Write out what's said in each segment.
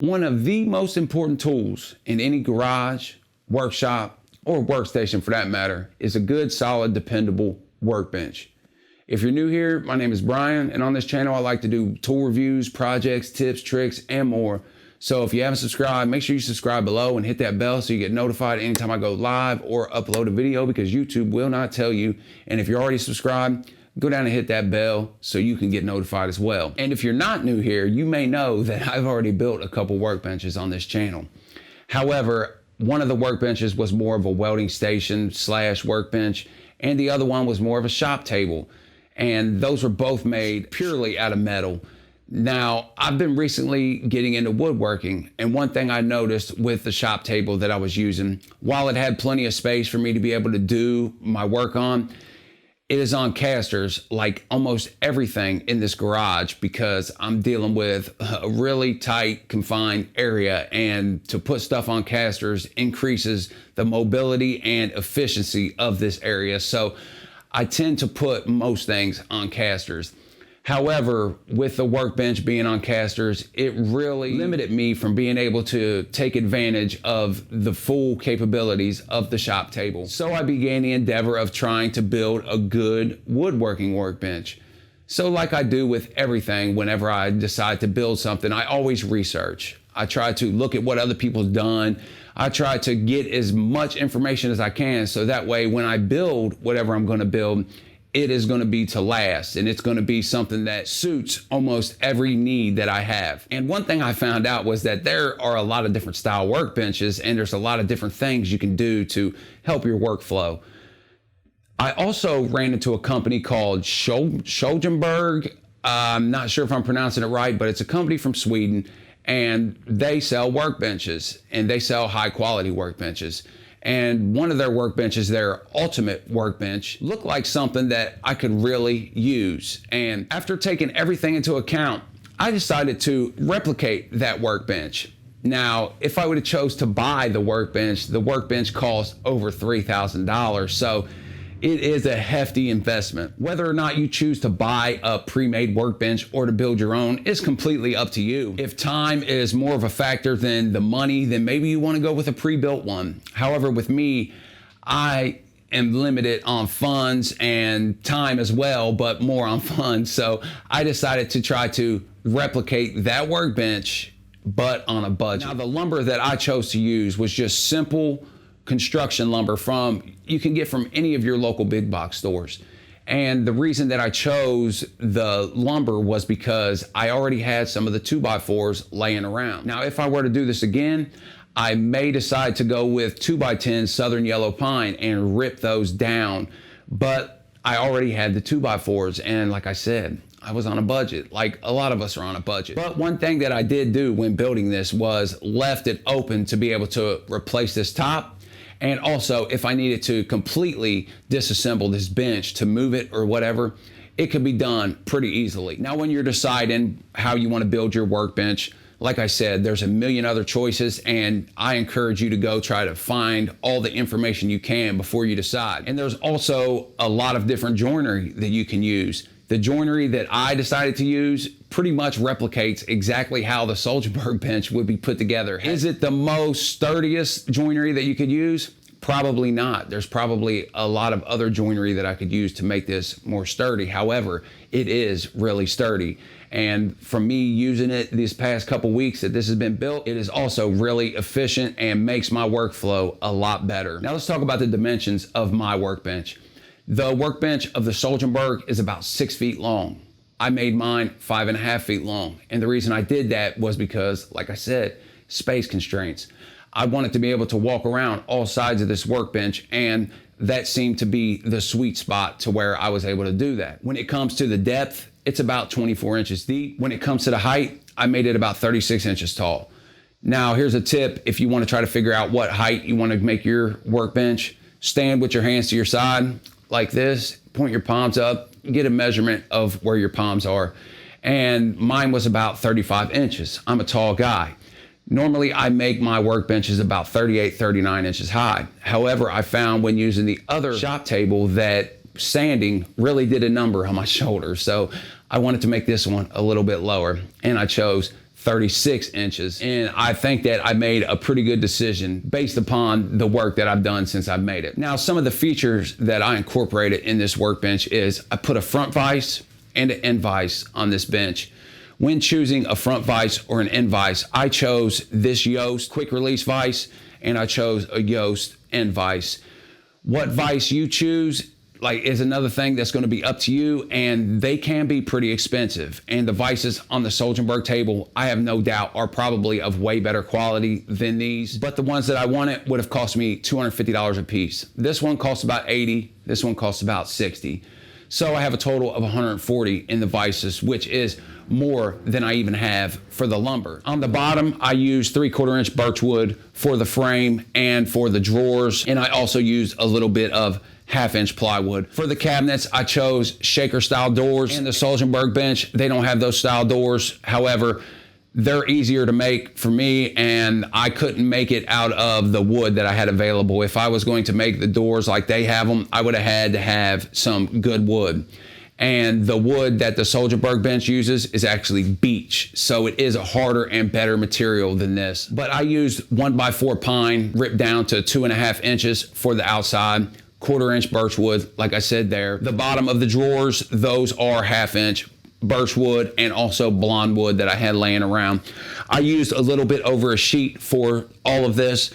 One of the most important tools in any garage, workshop, or workstation for that matter is a good, solid, dependable workbench. If you're new here, my name is Brian, and on this channel I like to do tool reviews, projects, tips, tricks, and more. So if you haven't subscribed, make sure you subscribe below and hit that bell so you get notified anytime I go live or upload a video, because YouTube will not tell you. And if you're already subscribed, go down and hit that bell so you can get notified as well. And if you're not new here, you may know that I've already built a couple workbenches on this channel. However, one of the workbenches was more of a welding station / workbench, and the other one was more of a shop table. And those were both made purely out of metal. Now, I've been recently getting into woodworking, and one thing I noticed with the shop table that I was using, while it had plenty of space for me to be able to do my work on, it is on casters like almost everything in this garage, because I'm dealing with a really tight, confined area, and to put stuff on casters increases the mobility and efficiency of this area. So I tend to put most things on casters. However, with the workbench being on casters, it really limited me from being able to take advantage of the full capabilities of the shop table. So I began the endeavor of trying to build a good woodworking workbench. So like I do with everything, whenever I decide to build something, I always research. I try to look at what other people's done. I try to get as much information as I can, so that way when I build whatever I'm going to build, it is going to be to last, and it's going to be something that suits almost every need that I have. And one thing I found out was that there are a lot of different style workbenches, and there's a lot of different things you can do to help your workflow. I also ran into a company called Sjoberg. I'm not sure if I'm pronouncing it right, but it's a company from Sweden, and they sell workbenches, and they sell high quality workbenches. And one of their workbenches, their ultimate workbench, looked like something that I could really use. And after taking everything into account, I decided to replicate that workbench. Now, if I would have chose to buy the workbench cost over $3,000. So it is a hefty investment. Whether or not you choose to buy a pre-made workbench or to build your own is completely up to you. If time is more of a factor than the money, then maybe you want to go with a pre-built one. However, with me, I am limited on funds and time as well, but more on funds. So I decided to try to replicate that workbench, but on a budget. Now, the lumber that I chose to use was just simple construction lumber you can get from any of your local big box stores. And the reason that I chose the lumber was because I already had some of the 2x4s laying around. Now, if I were to do this again, I may decide to go with 2x10 Southern Yellow Pine and rip those down. But I already had the 2x4s, and like I said, I was on a budget, like a lot of us are on a budget. But one thing that I did do when building this was left it open to be able to replace this top. And also, if I needed to completely disassemble this bench to move it or whatever, it could be done pretty easily. Now, when you're deciding how you want to build your workbench, like I said, there's a million other choices, and I encourage you to go try to find all the information you can before you decide. And there's also a lot of different joinery that you can use. The joinery that I decided to use pretty much replicates exactly how the Sjoberg bench would be put together. Is it the most sturdiest joinery that you could use? Probably not. There's probably a lot of other joinery that I could use to make this more sturdy. However, it is really sturdy. And from me using it these past couple weeks that this has been built, it is also really efficient and makes my workflow a lot better. Now let's talk about the dimensions of my workbench. The workbench of the Sjoberg is about 6 feet long. I made mine 5.5 feet long. And the reason I did that was because, like I said, space constraints. I wanted to be able to walk around all sides of this workbench, and that seemed to be the sweet spot to where I was able to do that. When it comes to the depth, it's about 24 inches deep. When it comes to the height, I made it about 36 inches tall. Now, here's a tip. If you want to try to figure out what height you want to make your workbench, stand with your hands to your side like this, point your palms up, get a measurement of where your palms are. And mine was about 35 inches. I'm a tall guy. Normally, I make my workbenches about 38, 39 inches high. However, I found when using the other shop table that sanding really did a number on my shoulders. So I wanted to make this one a little bit lower, and I chose 36 inches. And I think that I made a pretty good decision based upon the work that I've done since I've made it. Now, some of the features that I incorporated in this workbench is I put a front vise and an end vise on this bench. When choosing a front vise or an end vise, I chose this Yost quick release vise, and I chose a Yost end vise. What vise you choose is another thing that's going to be up to you, and they can be pretty expensive. And the vices on the Sjoberg table, I have no doubt, are probably of way better quality than these. But the ones that I wanted would have cost me $250 a piece. This one costs about $80. This one costs about $60. So I have a total of $140 in the vices, which is more than I even have for the lumber. On the bottom, I used 3/4 inch birchwood for the frame and for the drawers. And I also used a little bit of 1/2 inch plywood. For the cabinets, I chose shaker style doors. In the Sjoberg bench, they don't have those style doors. However, they're easier to make for me, and I couldn't make it out of the wood that I had available. If I was going to make the doors like they have them, I would have had to have some good wood. And the wood that the Sjoberg bench uses is actually beech, so it is a harder and better material than this. But I used 1x4 pine ripped down to 2.5 inches for the outside, 1/4 inch birchwood, like I said there. The bottom of the drawers, those are 1/2 inch birchwood and also blonde wood that I had laying around. I used a little bit over a sheet for all of this.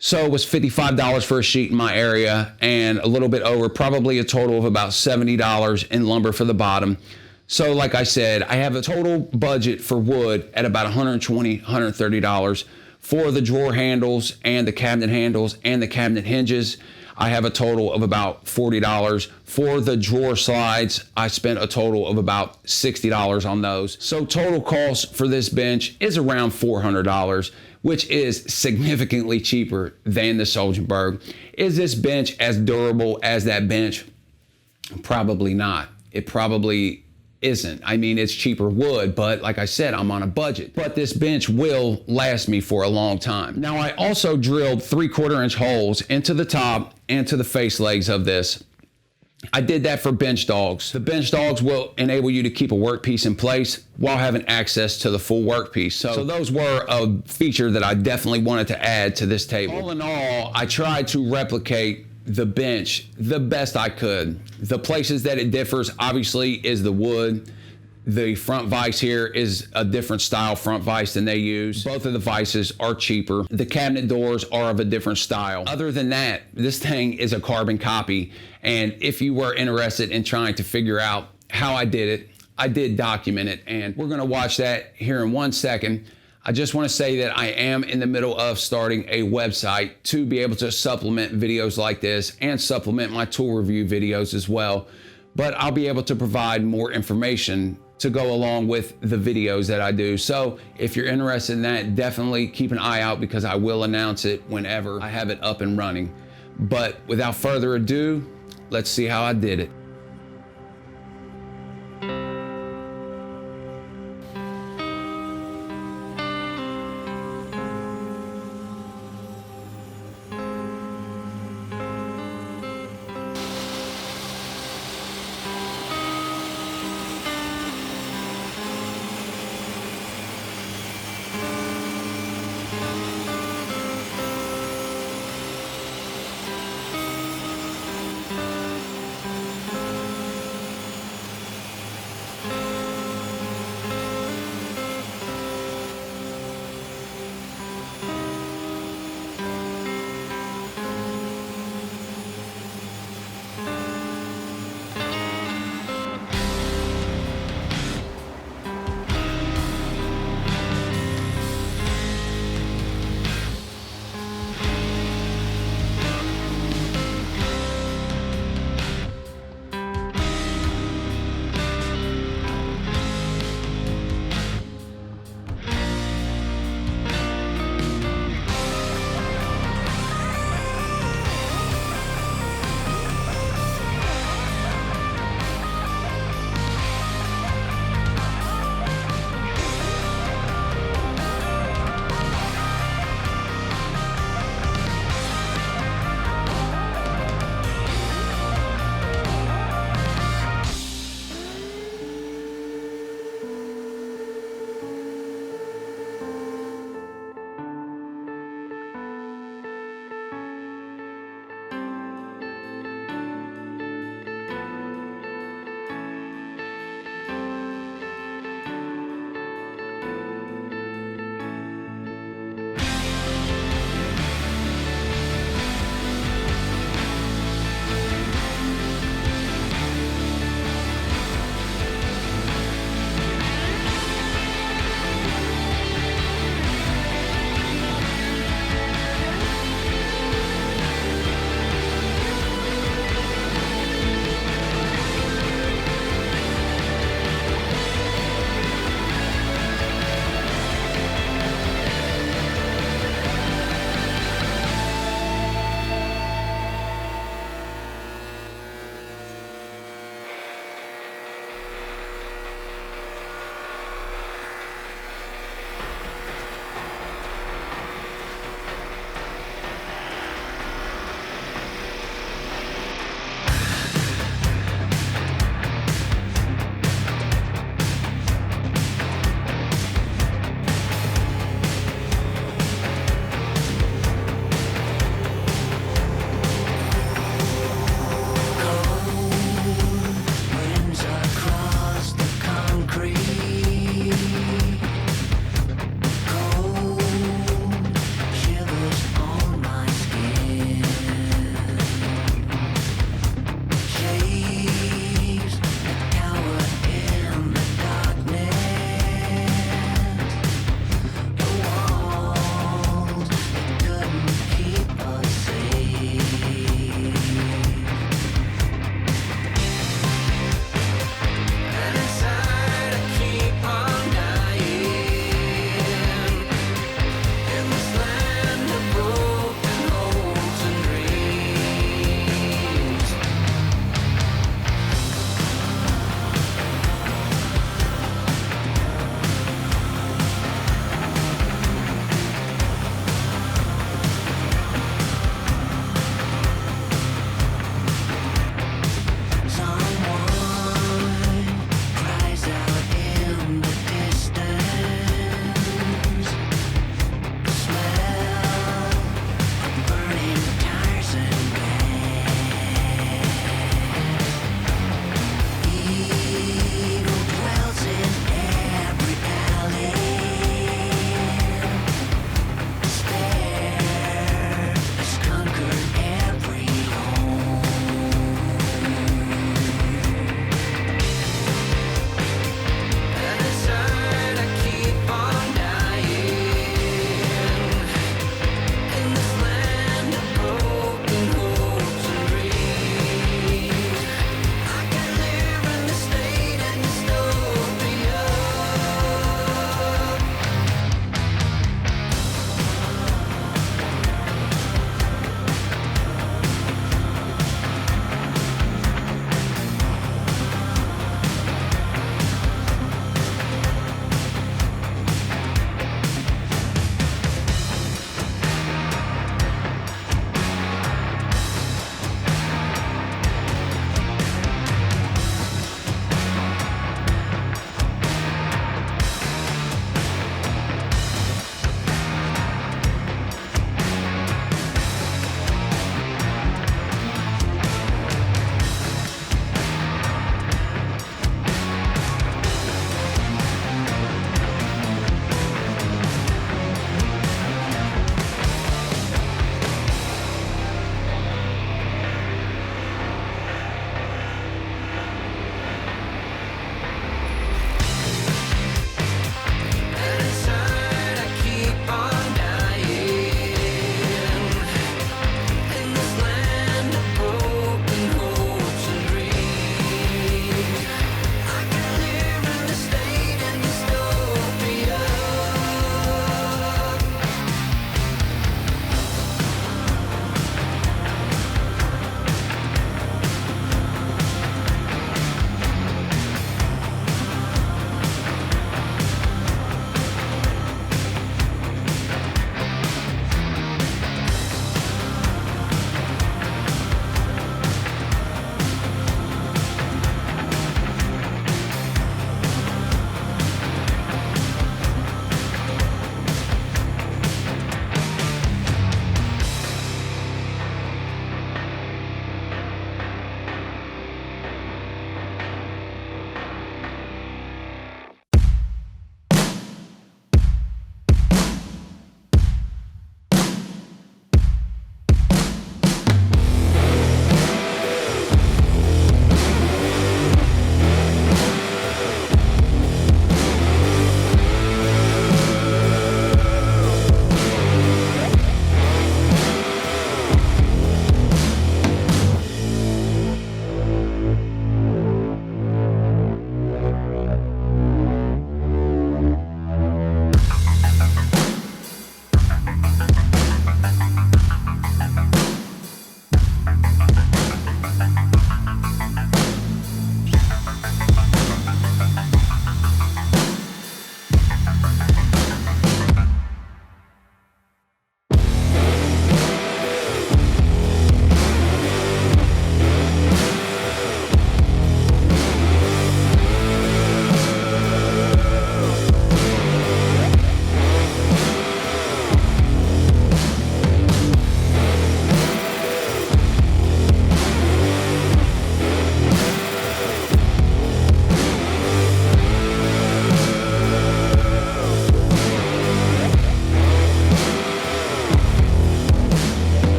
So it was $55 for a sheet in my area, and a little bit over, probably a total of about $70 in lumber for the bottom. So like I said, I have a total budget for wood at about $120, $130 for the drawer handles and the cabinet handles and the cabinet hinges. I have a total of about $40. For the drawer slides, I spent a total of about $60 on those. So total cost for this bench is around $400, which is significantly cheaper than the Sjoberg. Is this bench as durable as that bench? Probably not. It probably isn't. I mean, it's cheaper wood, but like I said, I'm on a budget. But this bench will last me for a long time. Now, I also drilled 3/4 inch holes into the top and to the face legs of this. I did that for bench dogs. The bench dogs will enable you to keep a workpiece in place while having access to the full workpiece. So those were a feature that I definitely wanted to add to this table. All in all, I tried to replicate the bench the best I could. The places that it differs, obviously, is the wood. The front vise here is a different style front vise than they use. Both of the vices are cheaper. The cabinet doors are of a different style. Other than that, this thing is a carbon copy. And if you were interested in trying to figure out how I did it, I did document it. And we're gonna watch that here in 1 second. I just want to say that I am in the middle of starting a website to be able to supplement videos like this and supplement my tool review videos as well. But I'll be able to provide more information to go along with the videos that I do. So if you're interested in that, definitely keep an eye out, because I will announce it whenever I have it up and running. But without further ado, let's see how I did it.